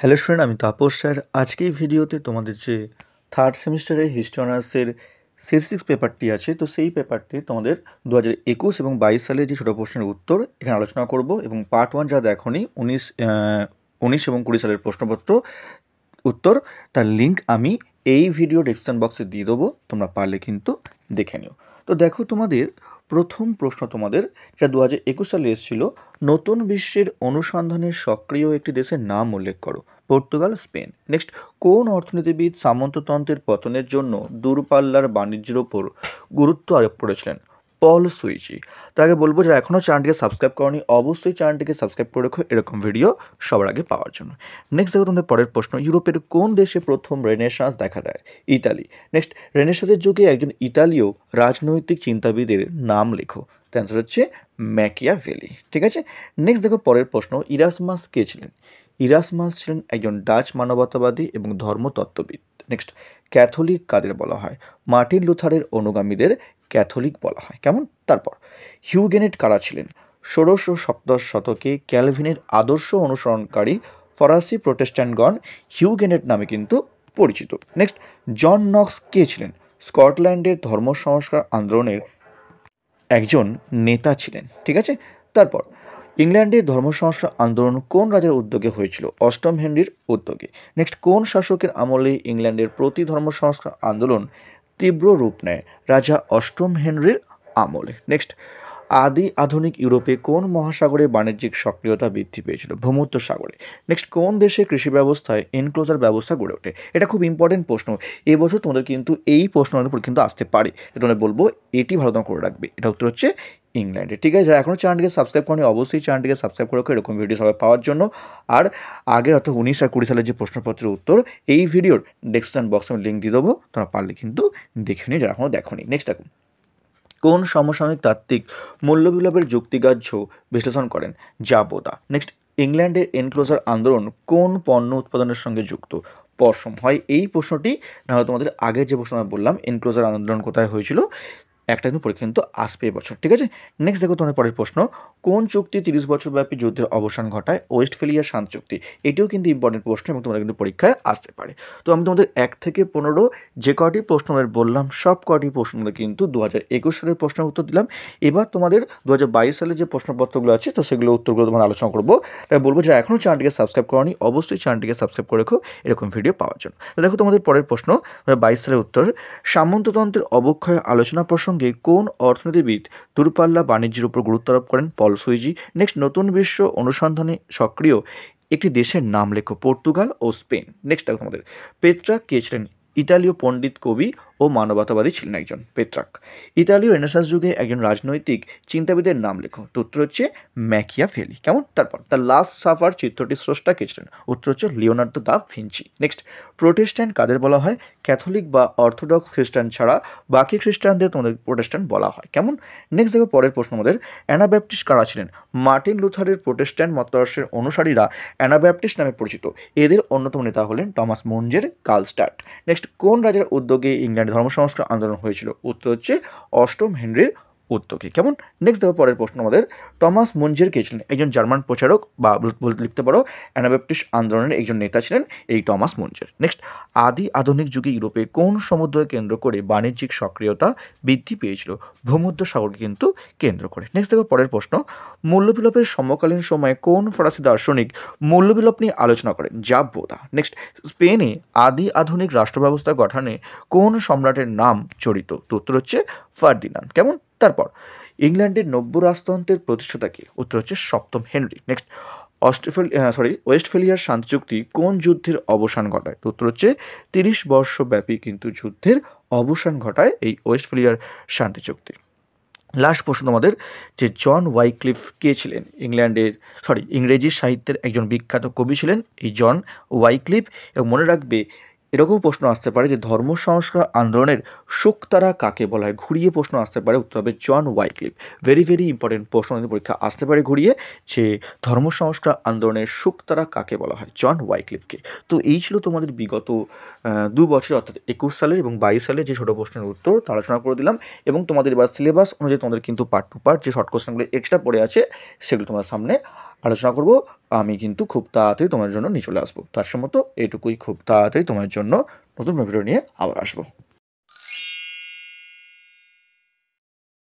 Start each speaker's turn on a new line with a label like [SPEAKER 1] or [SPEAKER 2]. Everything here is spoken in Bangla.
[SPEAKER 1] হ্যালো স্টুডেন্ট, আমি তাপস স্যার। আজকে এই ভিডিওতে তোমাদের যে থার্ড সেমিস্টারের হিস্ট্রি অনার্সের সিক্স পেপারটি আছে, তো সেই পেপারটি তোমাদের 2021 এবং 22 সালের যে ছোটো প্রশ্নের উত্তর এখানে আলোচনা করব। এবং পার্ট 1 যা দেখোনি 19 এবং 20 সালের প্রশ্নপত্র উত্তর, তার লিঙ্ক আমি এই ভিডিও ডেসক্রিপশন বক্সে দিয়ে দেবো, তোমরা পারলে কিন্তু দেখে নিও। তো দেখো, তোমাদের প্রথম প্রশ্ন তোমাদের যেটা 2021 সালে এসেছিল, নতুন বিশ্বের অনুসন্ধানের সক্রিয় একটি দেশের নাম উল্লেখ করো। Portugal, Spain. নেক্সট, কোন অর্থনীতিবিদ সামন্ততন্ত্রের পতনের জন্য দূরপাল্লার বাণিজ্যের ওপর গুরুত্ব আরোপ করেছিলেন? পল সুইজি। তাকে বলবো যারা এখনও চ্যানেলটিকে সাবস্ক্রাইব করনি, অবশ্যই চ্যানেলটিকে সাবস্ক্রাইব করে রেখো এরকম ভিডিও সবার আগে পাওয়ার জন্য। নেক্সট দেখো তোমাদের পরের প্রশ্ন, ইউরোপের কোন দেশে প্রথম রেনেসাঁস দেখা দেয়? ইতালি। নেক্সট, রেনেসাঁসের যুগে একজন ইতালীয় রাজনৈতিক চিন্তাবিদের নাম লেখো। তার অ্যান্সার হচ্ছে ম্যাকিয়াভেলি। ঠিক আছে। নেক্সট দেখো পরের প্রশ্ন, ইরাসমাস কে ছিলেন? ইরাসমাস ছিলেন একজন ডাচ মানবতাবাদী এবং ধর্মতত্ত্ববিদ। নেক্সট, ক্যাথলিক কাদের বলা হয়? মার্টিন লুথারের অনুগামীদের ক্যাথলিক বলা হয়। কেমন? তারপর, হিউগেনেট কারা ছিলেন? 16শ-17শ শতকে ক্যালভিনের আদর্শ অনুসরণকারী ফরাসি প্রোটেস্ট্যান্টগণ হিউগেনেট নামে কিন্তু পরিচিত। নেক্সট, জন নক্স কে ছিলেন? স্কটল্যান্ডের ধর্ম সংস্কার আন্দোলনের একজন নেতা ছিলেন। ঠিক আছে। তারপর, ইংল্যান্ডের ধর্ম সংস্কার আন্দোলন কোন রাজার উদ্যোগে হয়েছিল? অষ্টম হেনরির উদ্যোগে। নেক্সট, কোন শাসকের আমলে ইংল্যান্ডের প্রতি ধর্ম সংস্কার আন্দোলন তীব্র রূপ নেয়? রাজা অষ্টম হেনরির আমলে। নেক্সট, আধুনিক ইউরোপে কোন মহাসাগরে বাণিজ্যিক সক্রিয়তা বৃদ্ধি পেয়েছিল? ভূমধ্য সাগরে। নেক্সট, কোন দেশে কৃষি ব্যবস্থায় এনক্লোজার ব্যবস্থা গড়ে ওঠে? এটা খুব ইম্পর্টেন্ট প্রশ্ন, এবছর তোমাদের কিন্তু এই প্রশ্নের উপর কিন্তু আসতে পারে, তোমাদের বলবো এটি ভালো করে রাখবে। এটা উত্তর হচ্ছে ইংল্যান্ডে। ঠিক আছে। যারা এখনও চ্যানেলটিকে সাবস্ক্রাইব করেনি, অবশ্যই চ্যানেলটিকে সাবস্ক্রাইব করে রাখো এরকম ভিডিও সবাই পাওয়ার জন্য। আর আগের অর্থাৎ 19 আর 20 সালের যে প্রশ্নপত্রের উত্তর এই ভিডিওর ডেসক্রিপশন বক্সে আমি লিঙ্ক দিয়ে দেবো, তোমরা পারলে কিন্তু দেখে নিও যারা এখনও দেখোনি। নেক্সট দেখুন, কোন সমসাময়িক তাত্ত্বিক মূল্যবিলোপের যুক্তিগ্রাহ্য বিশ্লেষণ করেন? জাবোদা। নেক্সট, ইংল্যান্ডের এনক্লোজার আন্দোলন কোন পণ্য উৎপাদনের সঙ্গে যুক্ত? পশম। হয় এই প্রশ্নটি, না হলে তোমাদের আগের যে প্রশ্ন আমি বললাম এনক্লোজার আন্দোলন কোথায় হয়েছিল, একটা কিন্তু পরীক্ষা কিন্তু আসবে এবছর। ঠিক আছে। নেক্সট দেখো তোমাদের পরের প্রশ্ন, কোন চুক্তি 30 বছর ব্যাপী যুদ্ধের অবসান ঘটায়? ওয়েস্টফেলিয়ার শান্তি চুক্তি। এটিও কিন্তু ইম্পর্টেন্ট প্রশ্ন এবং তোমাদের কিন্তু পরীক্ষায় আসতে পারে। তো আমি তোমাদের 1 থেকে 15 যে কটি প্রশ্ন বললাম সব কটি প্রশ্নগুলো কিন্তু 2021 সালের প্রশ্নের উত্তর দিলাম। এবার তোমাদের 2022 সালের যে প্রশ্নপত্রগুলো আছে, তো সেগুলো উত্তরগুলো তোমাদের আলোচনা করবো। তাই বলবো যে এখনও চ্যানেলটিকে সাবস্ক্রাইব করনি, অবশ্যই চ্যানেলটিকে সাবস্ক্রাইব করে রেখো এরকম ভিডিও পাওয়ার জন্য। তো দেখো তোমাদের পরের প্রশ্ন, 22 সালের উত্তর, সামন্ততন্ত্রের অবক্ষয় আলোচনা প্রসঙ্গে কোন অর্থনীতিবিদ দূরপাল্লা বাণিজ্যের উপর গুরুত্ব আরোপ করেন? পল সুইজি। নেক্সট, নতুন বিশ্ব অনুসন্ধানে সক্রিয় একটি দেশের নাম লেখো। পর্তুগাল ও স্পেন। নেক্সট দেখো তোমাদের, পেত্রাক কে ছিলেন? ইতালীয় পণ্ডিত, কবি ও মানবতাবাদী ছিলেন একজন পেত্রাক। ইতালীয় রেনেসাঁস যুগে একজন রাজনৈতিক চিন্তাবিদের নাম লেখো। তো উত্তর হচ্ছে ম্যাকিয়াভেলি। কেমন? তারপর, দ্য লাস্ট সাফার চিত্রটির স্রষ্টা কে ছিলেন? উত্তর হচ্ছে Leonardo da Vinci. Next, Protestant কাদের বলা হয়? ক্যাথলিক বা অর্থোডক্স খ্রিস্টান ছাড়া বাকি খ্রিস্টানদের তোমাদের প্রোটেস্ট্যান্ট বলা হয়। কেমন? নেক্সট দেখো পরের প্রশ্ন আমাদের, অ্যানাব্যাপটিস্ট কারা ছিলেন? মার্টিন লুথারের প্রোটেস্ট্যান্ট মতাদর্শের অনুসারীরা অ্যানাব্যাপটিস্ট নামে পরিচিত। এদের অন্যতম নেতা হলেন টমাস মুনজের কার্লস্টাড। নেক্সট, কোন রাজার উদ্যোগে ইংল্যান্ডে ধর্ম সংস্কার আন্দোলন হয়েছিল? উত্তর হচ্ছে অষ্টম হেনরির উদ্যোগে। কেমন? নেক্সট দেখো পরের প্রশ্ন আমাদের, টমাস মুনজের কে ছিলেন? একজন জার্মান প্রচারক বা বলতে লিখতে পারো অ্যানাব্যাপটিস্ট আন্দোলনের একজন নেতা ছিলেন এই টমাস মুনজের। নেক্সট, আধুনিক যুগে ইউরোপে কোন সমুদ্রকে কেন্দ্র করে বাণিজ্যিক সক্রিয়তা বৃদ্ধি পেয়েছিল? ভূমধ্য সাগরকে কিন্তু কেন্দ্র করে। নেক্সট দেখো পরের প্রশ্ন, মূল্যবিলোপের সমকালীন সময়ে কোন ফরাসি দার্শনিক মূল্যবিলোপ নিয়ে আলোচনা করেন? জাবোদা। নেক্সট, স্পেনে আধুনিক রাষ্ট্র ব্যবস্থা গঠনে কোন সম্রাটের নাম জড়িত? তো উত্তর হচ্ছে ফার্দিনান্দ। কেমন? তারপর, ইংল্যান্ডের নব্য রাজতন্ত্রের প্রতিষ্ঠাতা কে? উত্তর হচ্ছে সপ্তম হেনরি। নেক্সট, ওয়েস্টফেলিয়ার শান্তি চুক্তি কোন যুদ্ধের অবসান ঘটায়? তো উত্তর হচ্ছে 30 বর্ষব্যাপী কিন্তু যুদ্ধের অবসান ঘটায় এই ওয়েস্টফেলিয়ার শান্তি চুক্তি। লাস্ট প্রশ্ন তোমাদের, যে জন ওয়াইক্লিফ কে ছিলেন? ইংরেজি সাহিত্যের একজন বিখ্যাত কবি ছিলেন এই জন ওয়াইক্লিফ। এবং মনে রাখবে এরকম প্রশ্ন আসতে পারে যে ধর্ম সংস্কার আন্দোলনের শুকতারা কাকে বলা হয়? ঘুরিয়ে প্রশ্ন আসতে পারে, উত্তর হবে জন ওয়াইক্লিফ। ভেরি ইম্পর্টেন্ট প্রশ্ন পরীক্ষা আসতে পারে ঘুরিয়ে, যে ধর্ম সংস্কার আন্দোলনের শুকতারা কাকে বলা হয়? জন ওয়াইক্লিফকে। তো এই ছিল তোমাদের বিগত 2 বছর অর্থাৎ 21 সালের এবং 22 সালের যে ছোটো প্রশ্নের উত্তর আলোচনা করে দিলাম। এবং তোমাদের এবার সিলেবাস অনুযায়ী তোমাদের কিন্তু পার্ট টু পার্ট যে শর্ট কোশ্চেনগুলো এক্সট্রা পড়ে আছে সেগুলো তোমার সামনে আলোচনা করব, আমি কিন্তু খুব তাড়াতাড়ি তোমার জন্য নিয়ে চলে আসবো। তার সম্মত এটুকুই, খুব তাড়াতাড়ি তোমার জন্য নতুন ভিডিও নিয়ে আবার আসবো।